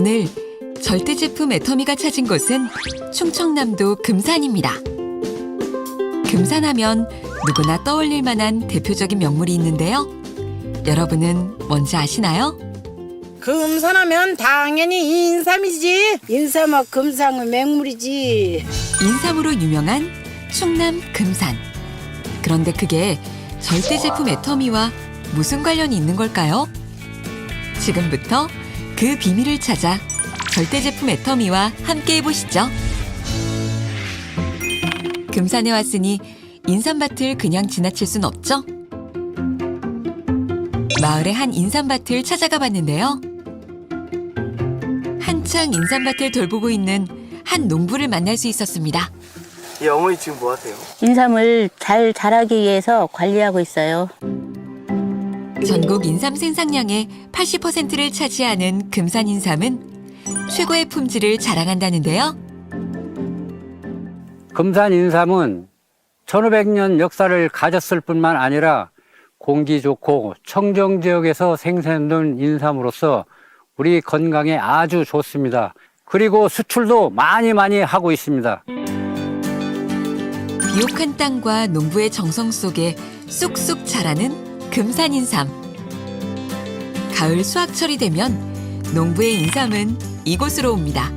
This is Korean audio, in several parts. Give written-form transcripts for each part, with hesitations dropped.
오늘 절대 제품 애터미가 찾은 곳은 충청남도 금산입니다. 금산하면 누구나 떠올릴 만한 대표적인 명물이 있는데요. 여러분은 뭔지 아시나요? 금산하면 당연히 인삼이지. 인삼과 금상은 맹물이지. 인삼으로 유명한 충남 금산. 그런데 그게 절대 제품 애터미와 무슨 관련이 있는 걸까요? 지금부터 그 비밀을 찾아 절대 제품 애터미와 함께 해보시죠. 금산에 왔으니 인삼밭을 그냥 지나칠 순 없죠? 마을의 한 인삼밭을 찾아가 봤는데요. 한창 인삼밭을 돌보고 있는 한 농부를 만날 수 있었습니다. 예, 어머니 지금 뭐 하세요? 인삼을 잘 자라기 위해서 관리하고 있어요. 전국 인삼 생산량의 80%를 차지하는 금산 인삼은 최고의 품질을 자랑한다는데요. 금산 인삼은 1500년 역사를 가졌을 뿐만 아니라 공기 좋고 청정 지역에서 생산된 인삼으로서 우리 건강에 아주 좋습니다. 그리고 수출도 많이 하고 있습니다. 비옥한 땅과 농부의 정성 속에 쑥쑥 자라는 금산 인삼. 가을 수확철이 되면 농부의 인삼은 이곳으로 옵니다.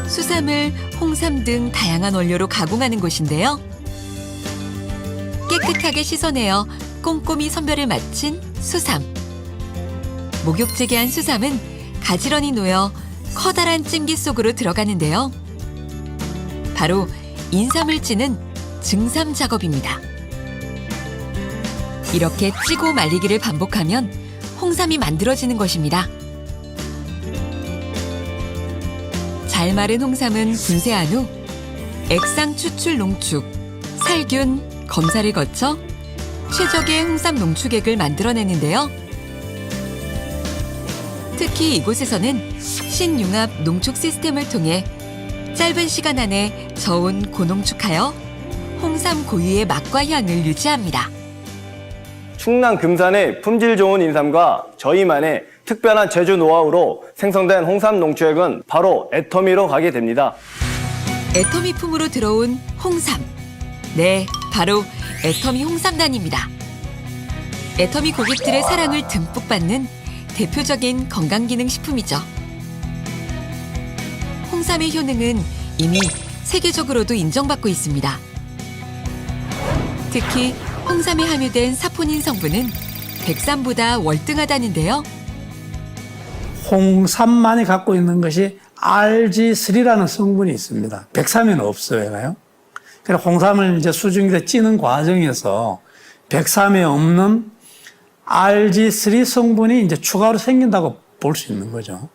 수삼을 홍삼 등 다양한 원료로 가공하는 곳인데요. 깨끗하게 씻어내어 꼼꼼히 선별을 마친 수삼. 목욕제기한 수삼은 가지런히 놓여 커다란 찜기 속으로 들어가는데요. 바로 인삼을 찌는 증삼 작업입니다. 이렇게 찌고 말리기를 반복하면 홍삼이 만들어지는 것입니다. 잘 마른 홍삼은 분쇄한 후 액상 추출 농축, 살균, 검사를 거쳐 최적의 홍삼 농축액을 만들어내는데요. 특히 이곳에서는 신융합 농축 시스템을 통해 짧은 시간 안에 저온 고농축하여 홍삼 고유의 맛과 향을 유지합니다. 충남 금산의 품질 좋은 인삼과 저희만의 특별한 제조 노하우로 생성된 홍삼 농축액은 바로 애터미로 가게 됩니다. 애터미 품으로 들어온 홍삼. 네, 바로 애터미 홍삼단입니다. 애터미 고객들의 사랑을 듬뿍 받는 대표적인 건강기능식품이죠. 홍삼의 효능은 이미 세계적으로도 인정받고 있습니다. 특히 홍삼에 함유된 사포닌 성분은 백삼보다 월등하다는데요. 홍삼만이 갖고 있는 것이 RG3라는 성분이 있습니다. 백삼에는 없어요. 그래서 홍삼을 이제 수증기에 찌는 과정에서 백삼에 없는 RG3 성분이 이제 추가로 생긴다고 볼 수 있는 거죠.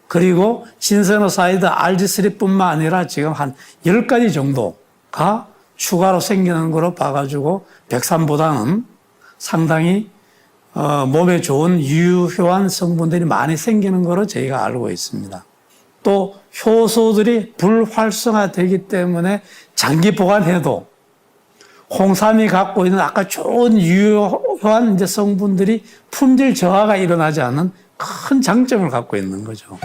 그리고 진세노사이드 RG3뿐만 아니라 지금 한 10가지 정도가 추가로 생기는 거로 봐가지고 백삼보다는 상당히 몸에 좋은 유효한 성분들이 많이 생기는 거로 저희가 알고 있습니다. 또 효소들이 불활성화되기 때문에 장기 보관해도 홍삼이 갖고 있는 아까 좋은 유효한 이제 성분들이 품질 저하가 일어나지 않는 큰 장점을 갖고 있는 거죠.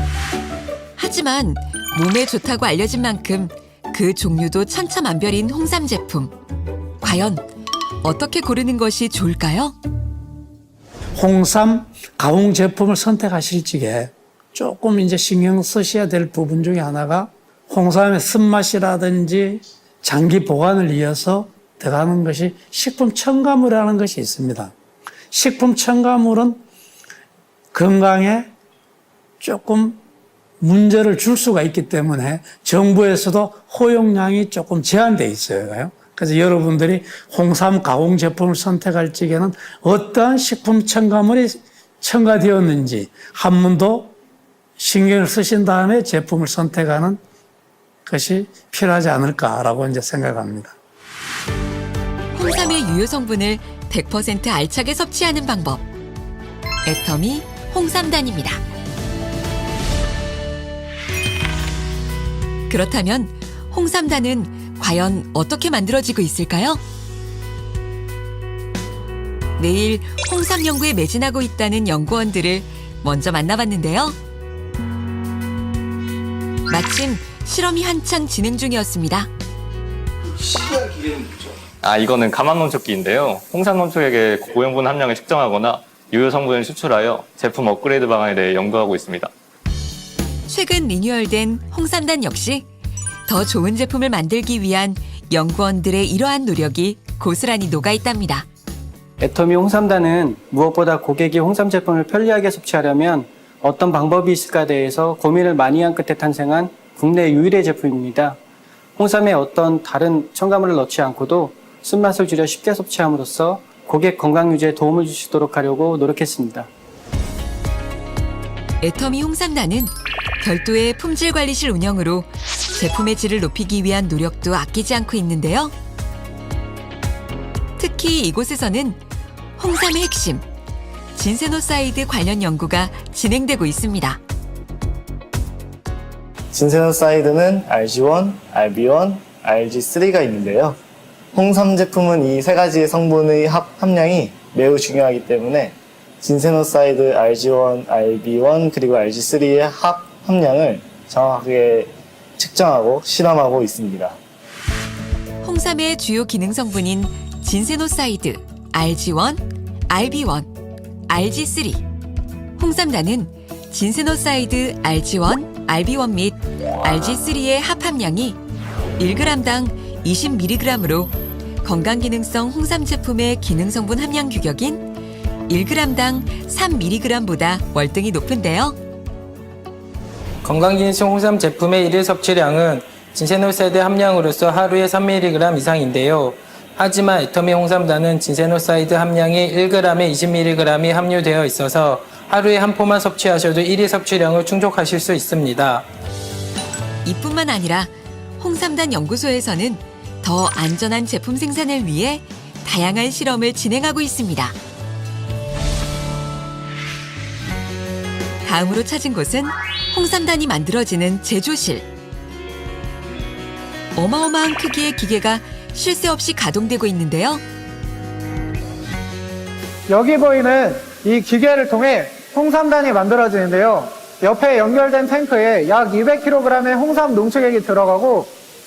하지만 몸에 좋다고 알려진 만큼 그 종류도 천차만별인 홍삼 제품. 과연 어떻게 고르는 것이 좋을까요? 홍삼 가공 제품을 선택하실 적에 조금 이제 신경 쓰셔야 될 부분 중에 하나가 홍삼의 쓴맛이라든지 장기 보관을 위해서 들어가는 것이 식품 첨가물이라는 것이 있습니다. 식품 첨가물은 건강에 조금 문제를 줄 수가 있기 때문에 정부에서도 허용량이 조금 제한되어 있어요. 그래서 여러분들이 홍삼 가공 제품을 선택할 적에는 어떠한 식품 첨가물이 첨가되었는지 한 번 더 신경을 쓰신 다음에 제품을 선택하는 것이 필요하지 않을까라고 이제 생각합니다. 홍삼의 유효 성분을 100% 알차게 섭취하는 방법. 애터미 홍삼단입니다. 그렇다면 홍삼단은 과연 어떻게 만들어지고 있을까요? 내일 홍삼 연구에 매진하고 있다는 연구원들을 먼저 만나봤는데요. 마침 실험이 한창 진행 중이었습니다. 이거는 가망 농축기인데요. 홍삼 농축액의 고형분 함량을 측정하거나 유효 성분을 추출하여 제품 업그레이드 방안에 대해 연구하고 있습니다. 최근 리뉴얼된 홍삼단 역시 더 좋은 제품을 만들기 위한 연구원들의 이러한 노력이 고스란히 녹아있답니다. 애터미 홍삼단은 무엇보다 고객이 홍삼 제품을 편리하게 섭취하려면 어떤 방법이 있을까에 대해서 고민을 많이 한 끝에 탄생한 국내 유일의 제품입니다. 홍삼에 어떤 다른 첨가물을 넣지 않고도 쓴맛을 줄여 쉽게 섭취함으로써 고객 건강 유지에 도움을 주시도록 하려고 노력했습니다. 애터미 홍삼단은 별도의 품질관리실 운영으로 제품의 질을 높이기 위한 노력도 아끼지 않고 있는데요. 특히 이곳에서는 홍삼의 핵심, 진세노사이드 관련 연구가 진행되고 있습니다. 진세노사이드는 RG1, RB1, RG3가 있는데요. 홍삼 제품은 이 세 가지의 성분의 함량이 매우 중요하기 때문에 진세노사이드 RG1, RB1 그리고 RG3의 함량을 정확하게 측정하고 실험하고 있습니다. 홍삼의 주요 기능 성분인 진세노사이드, RG1, RB1, RG3. 홍삼단은 진세노사이드 RG1, RB1 및 RG3의 합함량이 1g당 20mg으로 건강기능성 홍삼 제품의 기능성분 함량 규격인 1g당 3mg보다 월등히 높은데요. 건강기능성 홍삼 제품의 일일 섭취량은 진세노사이드 함량으로서 하루에 3mg 이상인데요. 하지만 애터미 홍삼단은 진세노사이드 함량이 1g에 20mg이 함유되어 있어서 하루에 한 포만 섭취하셔도 일일 섭취량을 충족하실 수 있습니다. 이뿐만 아니라 홍삼단 연구소에서는 더 안전한 제품 생산을 위해 다양한 실험을 진행하고 있습니다. 다음으로 찾은 곳은 홍삼단이 만들어지는 제조실. 어마어마한 크기의 기계가 쉴 새 없이 가동되고 있는데요. 여기 보이는 이 기계를 통해 홍삼단이 만들어지는데요. 옆에 연결된 탱크에 약 200kg의 홍삼 농축액이 들어가고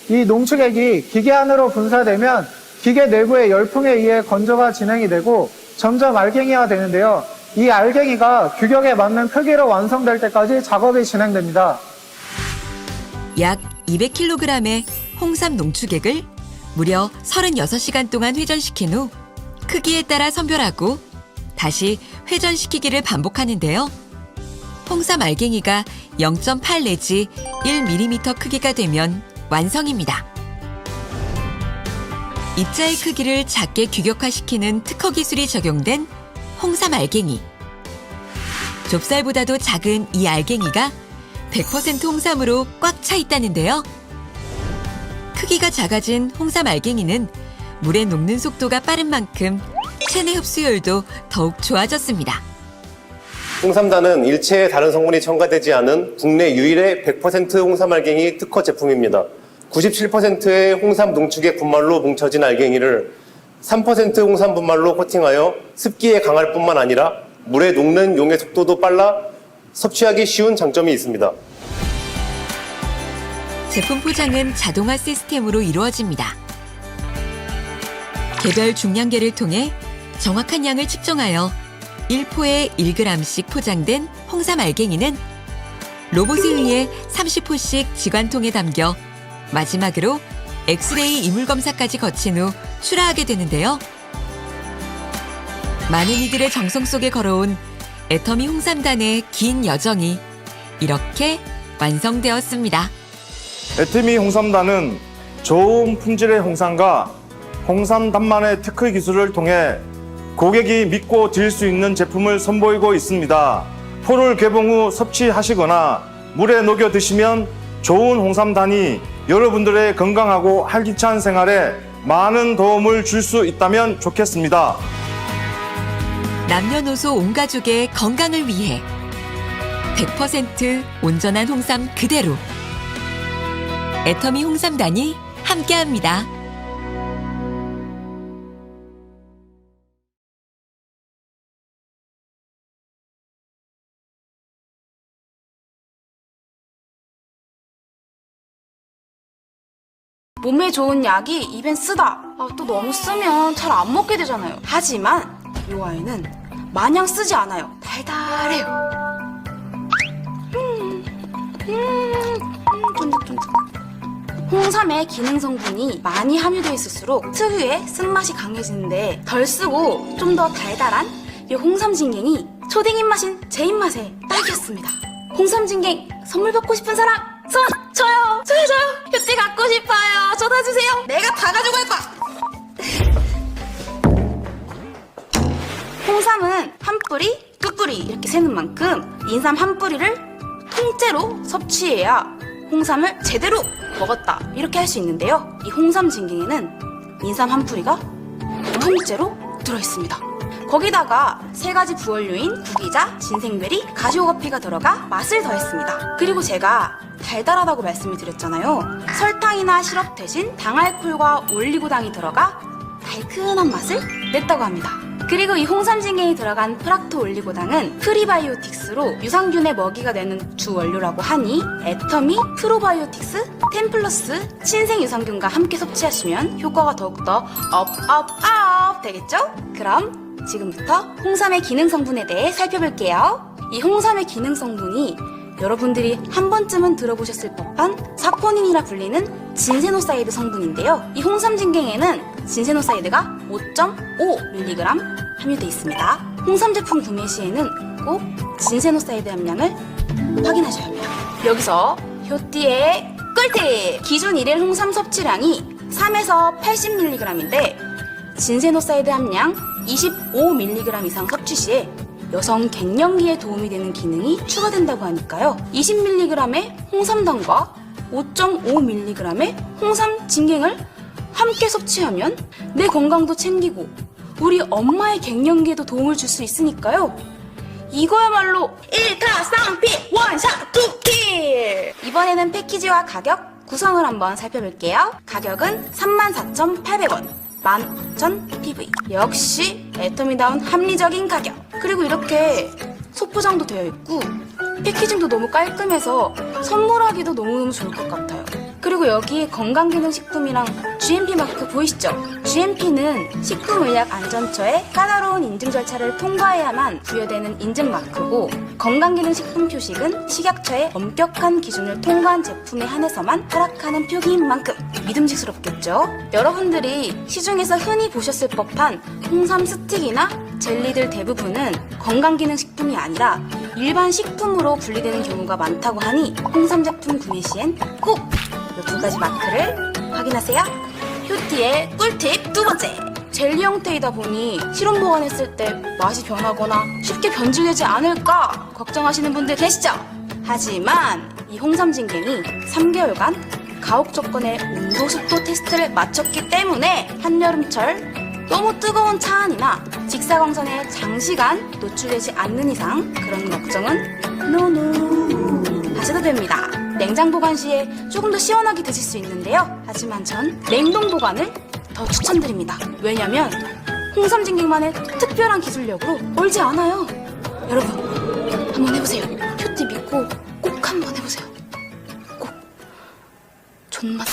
이 농축액이 기계 안으로 분사되면 기계 내부의 열풍에 의해 건조가 진행이 되고 점점 알갱이가 되는데요. 이 알갱이가 규격에 맞는 크기로 완성될 때까지 작업이 진행됩니다. 약 200kg의 홍삼 농축액을 무려 36시간 동안 회전시킨 후 크기에 따라 선별하고 다시 회전시키기를 반복하는데요. 홍삼 알갱이가 0.8 내지 1mm 크기가 되면 완성입니다. 입자의 크기를 작게 규격화시키는 특허 기술이 적용된 홍삼 알갱이. 좁쌀보다도 작은 이 알갱이가 100% 홍삼으로 꽉 차 있다는데요. 크기가 작아진 홍삼 알갱이는 물에 녹는 속도가 빠른 만큼 체내 흡수율도 더욱 좋아졌습니다. 홍삼단은 일체의 다른 성분이 첨가되지 않은 국내 유일의 100% 홍삼 알갱이 특허 제품입니다. 97%의 홍삼 농축액 분말로 뭉쳐진 알갱이를 3% 홍삼 분말로 코팅하여 습기에 강할 뿐만 아니라 물에 녹는 용의 속도도 빨라 섭취하기 쉬운 장점이 있습니다. 제품 포장은 자동화 시스템으로 이루어집니다. 개별 중량계를 통해 정확한 양을 측정하여 1포에 1g씩 포장된 홍삼 알갱이는 로봇에 의해 30포씩 지관통에 담겨 마지막으로 엑스레이 이물 검사까지 거친 후 출하하게 되는데요. 많은 이들의 정성 속에 걸어온 애터미 홍삼단의 긴 여정이 이렇게 완성되었습니다. 애터미 홍삼단은 좋은 품질의 홍삼과 홍삼단만의 특허 기술을 통해 고객이 믿고 드실 수 있는 제품을 선보이고 있습니다. 포를 개봉 후 섭취하시거나 물에 녹여 드시면 좋은 홍삼단이 여러분들의 건강하고 활기찬 생활에 많은 도움을 줄 수 있다면 좋겠습니다. 남녀노소 온 가족의 건강을 위해 100% 온전한 홍삼 그대로 애터미 홍삼단이 함께합니다. 몸에 좋은 약이 입엔 쓰다. 또 너무 쓰면 잘 안 먹게 되잖아요. 하지만 이 와인은 마냥 쓰지 않아요. 달달해요. 쫀득쫀득. 홍삼의 기능 성분이 많이 함유되어 있을수록 특유의 쓴맛이 강해지는데 덜 쓰고 좀 더 달달한 이 홍삼 진갱이 초딩 입맛인 제 입맛에 딱이었습니다. 홍삼 진갱 선물 받고 싶은 사람 손! 저요! 효띠 갖고 싶어요. 쏟아주세요. 내가 다 가져갈 거야. 홍삼은 한 뿌리, 두 뿌리 이렇게 세는 만큼 인삼 한 뿌리를 통째로 섭취해야 홍삼을 제대로 먹었다 이렇게 할 수 있는데요. 이 홍삼 진갱에는 인삼 한 뿌리가 통째로 들어있습니다. 거기다가 3가지 부원료인 구기자, 진생베리, 가시오커피가 들어가 맛을 더했습니다. 그리고 제가 달달하다고 말씀을 드렸잖아요. 설탕이나 시럽 대신 당알콜과 올리고당이 들어가 달큰한 맛을 냈다고 합니다. 그리고 이 홍삼 진갱이 들어간 프락토 올리고당은 프리바이오틱스로 유산균의 먹이가 되는 주 원료라고 하니 애터미, 프로바이오틱스, 텐플러스, 신생 유산균과 함께 섭취하시면 효과가 더욱더 업 되겠죠? 그럼 지금부터 홍삼의 기능 성분에 대해 살펴볼게요. 이 홍삼의 기능 성분이 여러분들이 한 번쯤은 들어보셨을 법한 사포닌이라 불리는 진세노사이드 성분인데요. 이 홍삼 진갱에는 진세노사이드가 5.5mg 함유되어 있습니다. 홍삼 제품 구매 시에는 꼭 진세노사이드 함량을 확인하셔야 합니다. 여기서 효띠의 꿀팁! 기준 1일 홍삼 섭취량이 3에서 80mg인데 진세노사이드 함량 25mg 이상 섭취 시에 여성 갱년기에 도움이 되는 기능이 추가된다고 하니까요. 20mg의 홍삼당과 5.5mg의 홍삼 진갱을 함께 섭취하면 내 건강도 챙기고 우리 엄마의 갱년기에도 도움을 줄 수 있으니까요. 이거야말로 일타쌍피 원샷 투킬! 이번에는 패키지와 가격, 구성을 한번 살펴볼게요. 가격은 34,800원. 15,000PV. 역시 애터미다운 합리적인 가격. 그리고 이렇게 소포장도 되어 있고 패키징도 너무 깔끔해서 선물하기도 너무너무 좋을 것 같아요. 그리고 여기에 건강기능식품이랑 GMP 마크 보이시죠? GMP는 식품의약안전처의 까다로운 인증 절차를 통과해야만 부여되는 인증 마크고 건강기능식품 표식은 식약처의 엄격한 기준을 통과한 제품에 한해서만 허락하는 표기인 만큼 믿음직스럽겠죠? 여러분들이 시중에서 흔히 보셨을 법한 홍삼 스틱이나 젤리들 대부분은 건강기능식품이 아니라 일반 식품으로 분리되는 경우가 많다고 하니 홍삼 제품 구매 시엔 꼭 이 2가지 마크를 확인하세요. 효띠의 꿀팁 2번째. 젤리 형태이다 보니 실온 보관했을 때 맛이 변하거나 쉽게 변질되지 않을까 걱정하시는 분들 계시죠? 하지만 이 홍삼 진갱이 3개월간 가혹 조건의 온도 습도 테스트를 마쳤기 때문에 한여름철 너무 뜨거운 차 안이나 직사광선에 장시간 노출되지 않는 이상 그런 걱정은 노노 하셔도 됩니다. 냉장 보관 시에 조금 더 시원하게 드실 수 있는데요. 하지만 전 냉동 보관을 더 추천드립니다. 왜냐면 홍삼 진갱만의 특별한 기술력으로 얼지 않아요. 여러분 한번 해보세요. 효띠 믿고 꼭 한번 해보세요. 꼭 존맛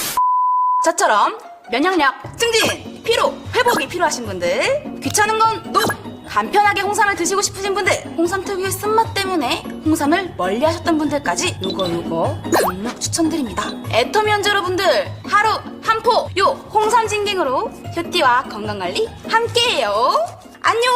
저처럼 면역력 증진, 피로 회복이 필요하신 분들, 귀찮은 건 노! 간편하게 홍삼을 드시고 싶으신 분들, 홍삼 특유의 쓴맛 때문에 홍삼을 멀리 하셨던 분들까지 요거 강력 추천드립니다. 애터미 연주 여러분들, 하루 한 포 요 홍삼 진갱으로 효띠와 건강관리 함께해요. 안녕!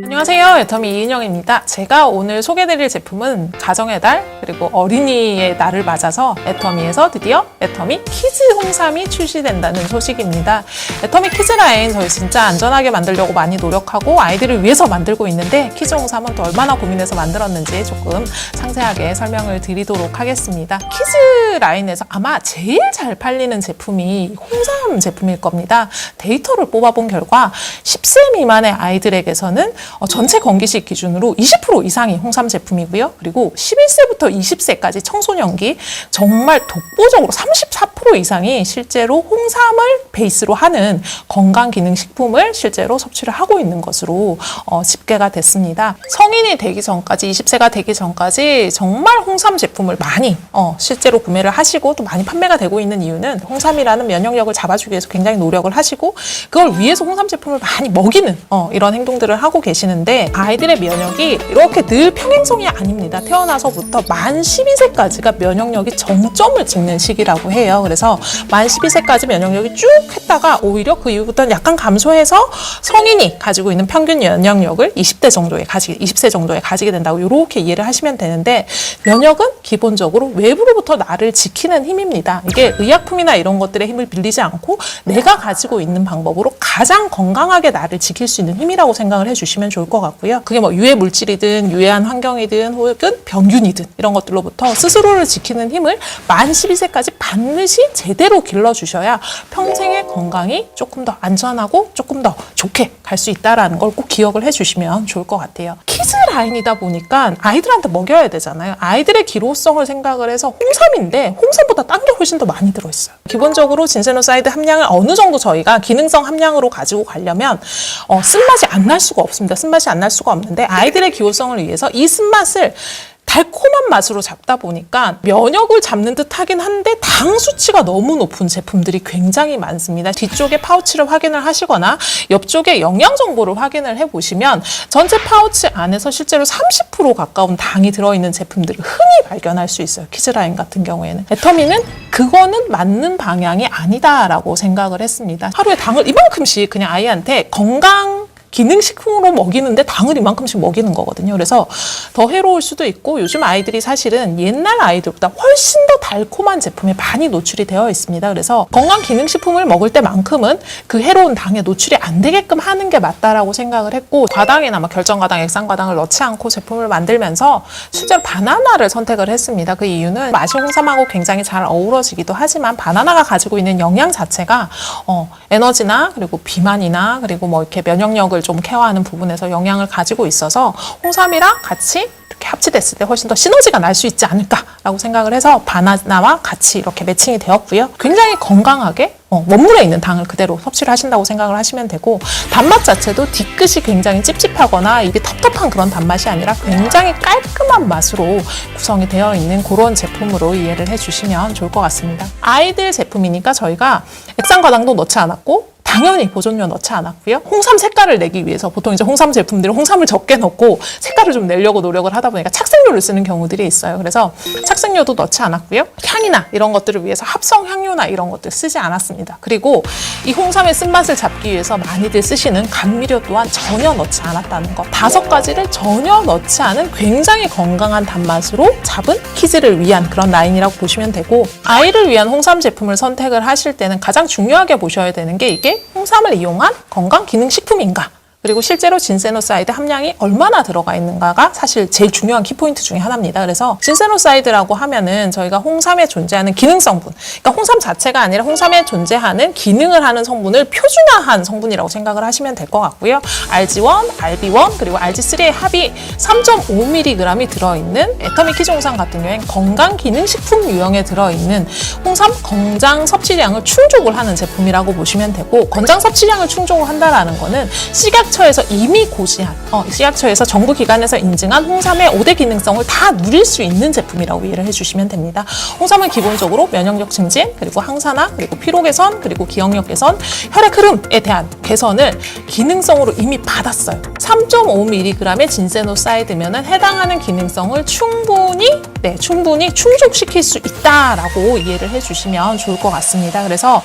안녕하세요. 애터미 이은영입니다. 제가 오늘 소개해드릴 제품은 가정의 달 그리고 어린이의 날을 맞아서 애터미에서 드디어 애터미 키즈 홍삼이 출시된다는 소식입니다. 애터미 키즈 라인 저희 진짜 안전하게 만들려고 많이 노력하고 아이들을 위해서 만들고 있는데 키즈 홍삼은 또 얼마나 고민해서 만들었는지 조금 상세하게 설명을 드리도록 하겠습니다. 키즈 라인에서 아마 제일 잘 팔리는 제품이 홍삼 제품일 겁니다. 데이터를 뽑아본 결과 10세 미만의 아이들에게서는 전체 건기식 기준으로 20% 이상이 홍삼 제품이고요. 그리고 11세부터 20세까지 청소년기 정말 독보적으로 34% 이상이 실제로 홍삼을 베이스로 하는 건강기능식품을 실제로 섭취를 하고 있는 것으로 집계가 됐습니다. 성인이 되기 전까지 20세가 되기 전까지 정말 홍삼 제품을 많이 실제로 구매를 하시고 또 많이 판매가 되고 있는 이유는 홍삼이라는 면역력을 잡아주기 위해서 굉장히 노력을 하시고 그걸 위해서 홍삼 제품을 많이 먹이는 이런 행동들을 하고 계시는데 아이들의 면역이 이렇게 늘 평행성이 아닙니다. 태어나서부터 만 12세까지가 면역력이 정점을 찍는 시기라고 해요. 그래서 만 12세까지 면역력이 쭉 했다가 오히려 그 이후부터는 약간 감소해서 성인이 가지고 있는 평균 면역력을 20세 정도에 가지게 된다고 이렇게 이해를 하시면 되는데 면역은 기본적으로 외부로부터 나를 지키는 힘입니다. 이게 의약품이나 이런 것들의 힘을 빌리지 않고 내가 가지고 있는 방법으로 가장 건강하게 나를 지킬 수 있는 힘이라고 생각을 해주시면 좋을 것 같고요. 그게 뭐 유해 물질이든 유해한 환경이든 혹은 병균이든 이런 것들로부터 스스로를 지키는 힘을 만 12세까지 반드시 제대로 길러주셔야 평생의 건강이 조금 더 안전하고 조금 더 좋게 갈 수 있다는 걸 꼭 기억을 해주시면 좋을 것 같아요. 키즈 라인이다 보니까 아이들한테 먹여야 되잖아요. 아이들의 기로성을 생각을 해서 홍삼인데 홍삼보다 딴 게 훨씬 더 많이 들어있어요. 기본적으로 진세노사이드 함량을 어느 정도 저희가 기능성 함량으로 가지고 가려면 쓴맛이 안 날 수가 없습니다. 쓴맛이 안 날 수가 없는데 아이들의 기호성을 위해서 이 쓴맛을 달콤한 맛으로 잡다 보니까 면역을 잡는 듯 하긴 한데 당 수치가 너무 높은 제품들이 굉장히 많습니다. 뒤쪽에 파우치를 확인을 하시거나 옆쪽에 영양 정보를 확인을 해보시면 전체 파우치 안에서 실제로 30% 가까운 당이 들어있는 제품들을 흔히 발견할 수 있어요. 키즈라인 같은 경우에는. 애터미는 그거는 맞는 방향이 아니다라고 생각을 했습니다. 하루에 당을 이만큼씩 그냥 아이한테 건강 기능식품으로 먹이는데 당을 이만큼씩 먹이는 거거든요. 그래서 더 해로울 수도 있고 요즘 아이들이 사실은 옛날 아이들보다 훨씬 더 달콤한 제품에 많이 노출이 되어 있습니다. 그래서 건강 기능식품을 먹을 때만큼은 그 해로운 당에 노출이 안 되게끔 하는 게 맞다라고 생각을 했고 과당이나 결정과당, 액상과당을 넣지 않고 제품을 만들면서 실제로 바나나를 선택을 했습니다. 그 이유는 맛이 홍삼하고 굉장히 잘 어우러지기도 하지만 바나나가 가지고 있는 영양 자체가 에너지나 그리고 비만이나 그리고 이렇게 면역력을 좀 케어하는 부분에서 영향을 가지고 있어서 홍삼이랑 같이 이렇게 합치됐을 때 훨씬 더 시너지가 날 수 있지 않을까라고 생각을 해서 바나나와 같이 이렇게 매칭이 되었고요. 굉장히 건강하게 원물에 있는 당을 그대로 섭취를 하신다고 생각을 하시면 되고 단맛 자체도 뒤끝이 굉장히 찝찝하거나 입이 텁텁한 그런 단맛이 아니라 굉장히 깔끔한 맛으로 구성이 되어 있는 그런 제품으로 이해를 해주시면 좋을 것 같습니다. 아이들 제품이니까 저희가 액상과당도 넣지 않았고 당연히 보존료 넣지 않았고요. 홍삼 색깔을 내기 위해서 보통 이제 홍삼 제품들은 홍삼을 적게 넣고 색깔을 좀 내려고 노력을 하다 보니까 착색료를 쓰는 경우들이 있어요. 그래서 착색료도 넣지 않았고요. 향이나 이런 것들을 위해서 합성 향료나 이런 것들 쓰지 않았습니다. 그리고 이 홍삼의 쓴맛을 잡기 위해서 많이들 쓰시는 감미료 또한 전혀 넣지 않았다는 것. 5가지를 전혀 넣지 않은 굉장히 건강한 단맛으로 잡은 키즈를 위한 그런 라인이라고 보시면 되고 아이를 위한 홍삼 제품을 선택을 하실 때는 가장 중요하게 보셔야 되는 게 이게 홍삼을 이용한 건강기능식품인가 그리고 실제로 진세노사이드 함량이 얼마나 들어가 있는가가 사실 제일 중요한 키포인트 중에 하나입니다. 그래서 진세노사이드라고 하면은 저희가 홍삼에 존재하는 기능 성분, 그러니까 홍삼 자체가 아니라 홍삼에 존재하는 기능을 하는 성분을 표준화한 성분이라고 생각을 하시면 될 것 같고요. RG1, RB1 그리고 RG3의 합이 3.5mg이 들어있는 애터미 키즈 홍삼 같은 경우엔 건강기능식품 유형에 들어있는 홍삼 건장 섭취량을 충족을 하는 제품이라고 보시면 되고 건장 섭취량을 충족을 한다라는 거는 식약처에서 이미 고시한 식약처에서 정부 기관에서 인증한 홍삼의 5대 기능성을 다 누릴 수 있는 제품이라고 이해를 해주시면 됩니다. 홍삼은 기본적으로 면역력 증진, 그리고 항산화, 그리고 피로 개선, 그리고 기억력 개선, 혈액 흐름에 대한 개선을 기능성으로 이미 받았어요. 3.5mg의 진세노사이드면은 해당하는 기능성을 충분히 충족시킬 수 있다라고 이해를 해주시면 좋을 것 같습니다. 그래서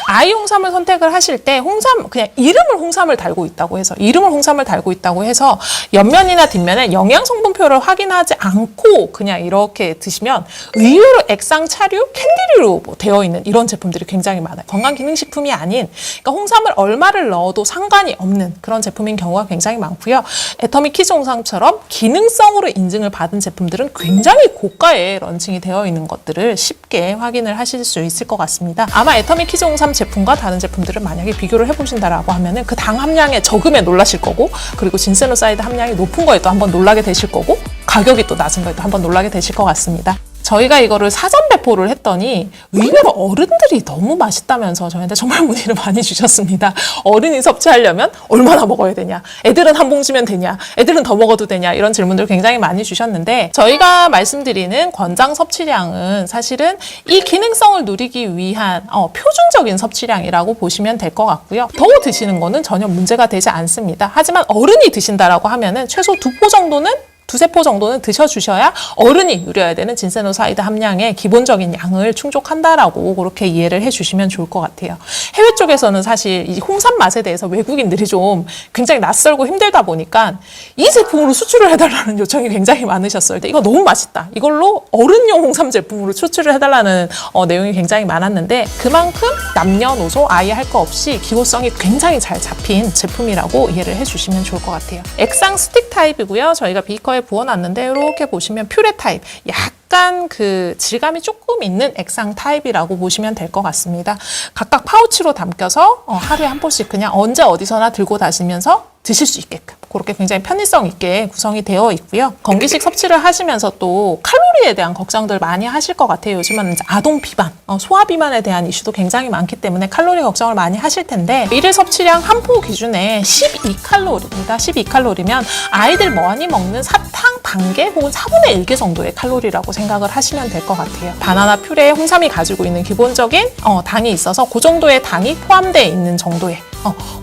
아이 홍삼을 선택을 하실 때 홍삼 그냥 이름을 홍삼을 달고 있다고 해서 옆면이나 뒷면에 영양 성분표를 확인하지 않고 그냥 이렇게 드시면 의외로 액상 차류, 캔디류로 되어 있는 이런 제품들이 굉장히 많아요. 건강기능식품이 아닌 그러니까 홍삼을 얼마를 넣어도 상관이 없는 그런 제품인 경우가 굉장히 많고요. 애터미 키즈 홍삼처럼 기능성으로 인증을 받은 제품들은 굉장히 고가에 런칭이 되어 있는 것들을 쉽게 확인을 하실 수 있을 것 같습니다. 아마 애터미 키즈 홍삼 제품과 다른 제품들을 만약에 비교를 해보신다라고 하면은 그 당 함량의 적음에 놀라실 거고 그리고 진세노사이드 함량이 높은 거에 또 한번 놀라게 되실 거고 가격이 또 낮은 거에 또 한번 놀라게 되실 것 같습니다. 저희가 이거를 사전 배포를 했더니 의외로 어른들이 너무 맛있다면서 저희한테 정말 문의를 많이 주셨습니다. 어른이 섭취하려면 얼마나 먹어야 되냐? 애들은 한 봉지면 되냐? 애들은 더 먹어도 되냐? 이런 질문들 굉장히 많이 주셨는데 저희가 말씀드리는 권장 섭취량은 사실은 이 기능성을 누리기 위한 표준적인 섭취량이라고 보시면 될 것 같고요. 더 드시는 거는 전혀 문제가 되지 않습니다. 하지만 어른이 드신다라고 하면은 최소 2포 정도는 두세 포 정도는 드셔주셔야 어른이 누려야 되는 진세노사이드 함량의 기본적인 양을 충족한다라고 그렇게 이해를 해주시면 좋을 것 같아요. 해외 쪽에서는 사실 이 홍삼 맛에 대해서 외국인들이 좀 굉장히 낯설고 힘들다 보니까 이 제품으로 수출을 해달라는 요청이 굉장히 많으셨어요. 이거 너무 맛있다. 이걸로 어른용 홍삼 제품으로 수출을 해달라는 내용이 굉장히 많았는데 그만큼 남녀노소 아예 할 거 없이 기호성이 굉장히 잘 잡힌 제품이라고 이해를 해주시면 좋을 것 같아요. 액상 스틱 타입이고요. 저희가 비커에 부어놨는데 이렇게 보시면 퓨레 타입, 약간 그 질감이 조금 있는 액상 타입이라고 보시면 될 것 같습니다. 각각 파우치로 담겨서 하루에 한 포씩 그냥 언제 어디서나 들고 다니면서 드실 수 있게끔 그렇게 굉장히 편의성 있게 구성이 되어 있고요. 건기식 섭취를 하시면서 또 칼로리에 대한 걱정들 많이 하실 것 같아요. 요즘은 이제 아동 비만, 소화 비만에 대한 이슈도 굉장히 많기 때문에 칼로리 걱정을 많이 하실 텐데 일일 섭취량 한 포 기준에 12칼로리입니다. 12칼로리면 아이들 많이 먹는 사탕 반개 혹은 4분의 1개 정도의 칼로리라고 생각을 하시면 될 것 같아요. 바나나 퓨레에 홍삼이 가지고 있는 기본적인 당이 있어서 그 정도의 당이 포함되어 있는 정도의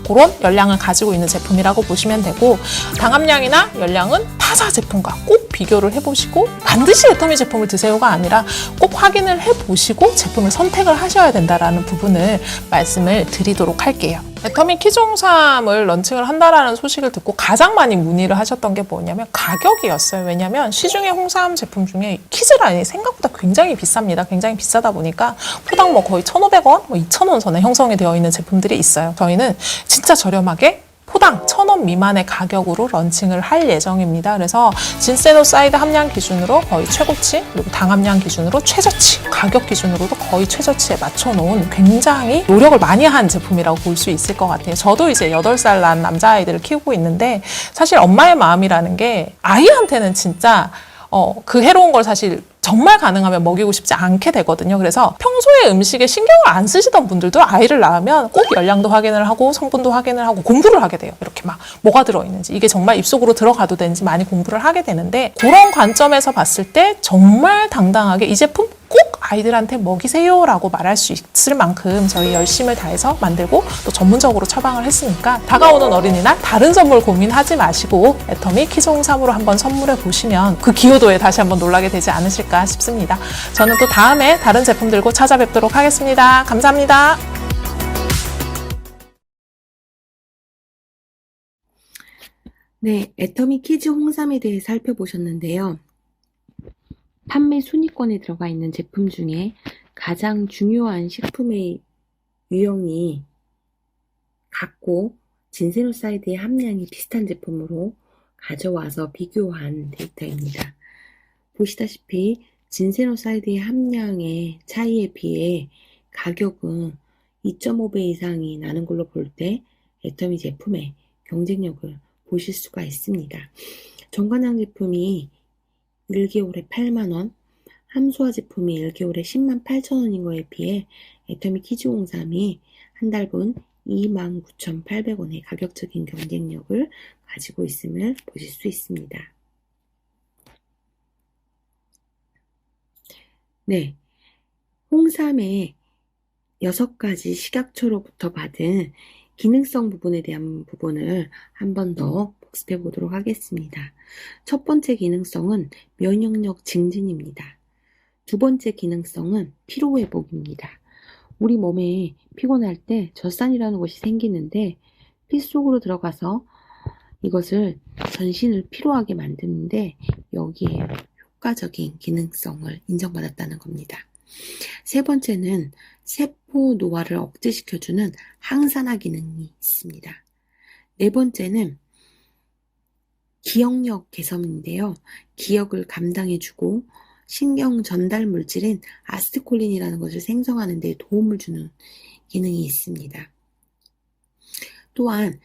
그런 열량을 가지고 있는 제품이라고 보시면 되고 당 함량이나 열량은 타사 제품과 꼭 비교를 해보시고 반드시 애터미 제품을 드세요가 아니라 꼭 확인을 해보시고 제품을 선택을 하셔야 된다는 부분을 말씀을 드리도록 할게요. 애터미 키즈 홍삼을 런칭을 한다라는 소식을 듣고 가장 많이 문의를 하셨던 게 뭐냐면 가격이었어요. 왜냐면 시중에 홍삼 제품 중에 키즈 라인이 생각보다 굉장히 비쌉니다. 굉장히 비싸다 보니까 포당 거의 1,500원, 2,000원 선에 형성이 되어 있는 제품들이 있어요. 저희는 진짜 저렴하게 포당 1,000원 미만의 가격으로 런칭을 할 예정입니다. 그래서 진세노사이드 함량 기준으로 거의 최고치, 그리고 당 함량 기준으로 최저치, 가격 기준으로도 거의 최저치에 맞춰놓은 굉장히 노력을 많이 한 제품이라고 볼 수 있을 것 같아요. 저도 이제 8살 난 남자아이들을 키우고 있는데 사실 엄마의 마음이라는 게 아이한테는 진짜 그 해로운 걸 사실 정말 가능하면 먹이고 싶지 않게 되거든요. 그래서 평소에 음식에 신경을 안 쓰시던 분들도 아이를 낳으면 꼭 열량도 확인을 하고 성분도 확인을 하고 공부를 하게 돼요. 이렇게 막 뭐가 들어있는지 이게 정말 입속으로 들어가도 되는지 많이 공부를 하게 되는데 그런 관점에서 봤을 때 정말 당당하게 이 제품 꼭 아이들한테 먹이세요라고 말할 수 있을 만큼 저희 열심을 다해서 만들고 또 전문적으로 처방을 했으니까 다가오는 어린이날 다른 선물 고민하지 마시고 애터미 키즈 홍삼으로 한번 선물해 보시면 그 기여도에 다시 한번 놀라게 되지 않으실까 싶습니다. 저는 또 다음에 다른 제품 들고 찾아뵙도록 하겠습니다. 감사합니다. 네, 애터미 키즈 홍삼에 대해 살펴보셨는데요. 판매 순위권에 들어가 있는 제품 중에 가장 중요한 식품의 유형이 같고 진세노사이드의 함량이 비슷한 제품으로 가져와서 비교한 데이터입니다. 보시다시피 진세노사이드의 함량의 차이에 비해 가격은 2.5배 이상이 나는 걸로 볼 때 애터미 제품의 경쟁력을 보실 수가 있습니다. 정관장 제품이 1개월에 8만원, 함소화 제품이 1개월에 108,000원인 거에 비해 애터미 키즈 홍삼이 한 달분 29,800원의 가격적인 경쟁력을 가지고 있음을 보실 수 있습니다. 네, 홍삼의 6가지 식약처로부터 받은 기능성 부분에 대한 부분을 한 번 더 복습해 보도록 하겠습니다. 첫 번째 기능성은 면역력 증진입니다. 두 번째 기능성은 피로회복입니다. 우리 몸에 피곤할 때 젖산이라는 것이 생기는데 피 속으로 들어가서 이것을 전신을 피로하게 만드는데 여기에 효과적인 기능성을 인정받았다는 겁니다. 세 번째는 세포 노화를 억제시켜주는 항산화 기능이 있습니다. 네 번째는 기억력 개선인데요. 기억을 감당해주고 신경 전달 물질인 아세틸콜린이라는 것을 생성하는 데 도움을 주는 기능이 있습니다. 또한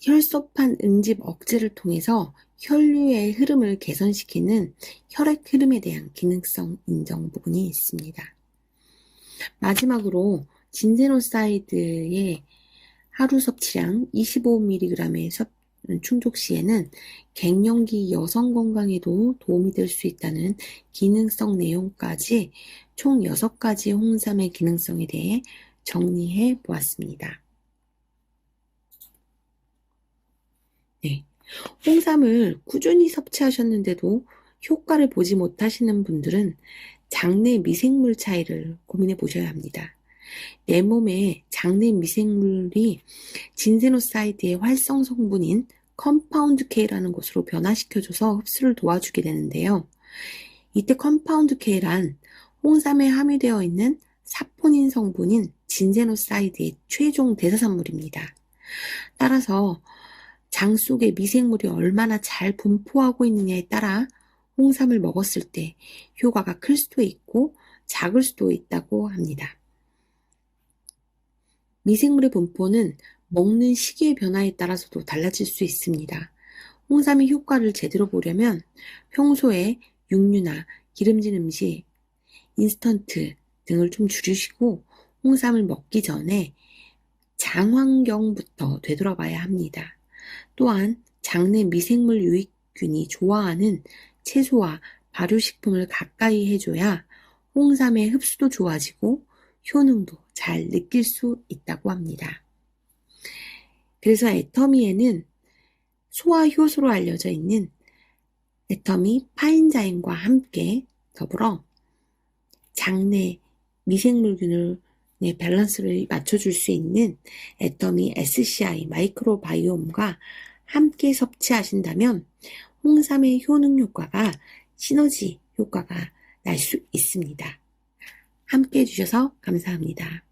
혈소판 응집 억제를 통해서 혈류의 흐름을 개선시키는 혈액 흐름에 대한 기능성 인정 부분이 있습니다. 마지막으로 진세노사이드의 하루 섭취량 25mg의 충족 시에는 갱년기 여성 건강에도 도움이 될 수 있다는 기능성 내용까지 총 6가지 홍삼의 기능성에 대해 정리해 보았습니다. 네, 홍삼을 꾸준히 섭취하셨는데도 효과를 보지 못하시는 분들은 장내 미생물 차이를 고민해 보셔야 합니다. 내 몸에 장내 미생물이 진세노사이드의 활성 성분인 컴파운드 K라는 것으로 변화시켜줘서 흡수를 도와주게 되는데요. 이때 컴파운드 K란 홍삼에 함유되어 있는 사포닌 성분인 진세노사이드의 최종 대사산물입니다. 따라서 장 속에 미생물이 얼마나 잘 분포하고 있느냐에 따라 홍삼을 먹었을 때 효과가 클 수도 있고 작을 수도 있다고 합니다. 미생물의 분포는 먹는 시기의 변화에 따라서도 달라질 수 있습니다. 홍삼의 효과를 제대로 보려면 평소에 육류나 기름진 음식, 인스턴트 등을 좀 줄이시고 홍삼을 먹기 전에 장 환경부터 되돌아봐야 합니다. 또한 장내 미생물 유익균이 좋아하는 채소와 발효식품을 가까이 해줘야 홍삼의 흡수도 좋아지고 효능도 잘 느낄 수 있다고 합니다. 그래서 애터미에는 소화 효소로 알려져 있는 애터미 파인자임과 함께 더불어 장내 미생물균의 밸런스를 맞춰줄 수 있는 애터미 SCI 마이크로바이옴과 함께 섭취하신다면 홍삼의 효능 효과가 시너지 효과가 날 수 있습니다. 함께 해주셔서 감사합니다.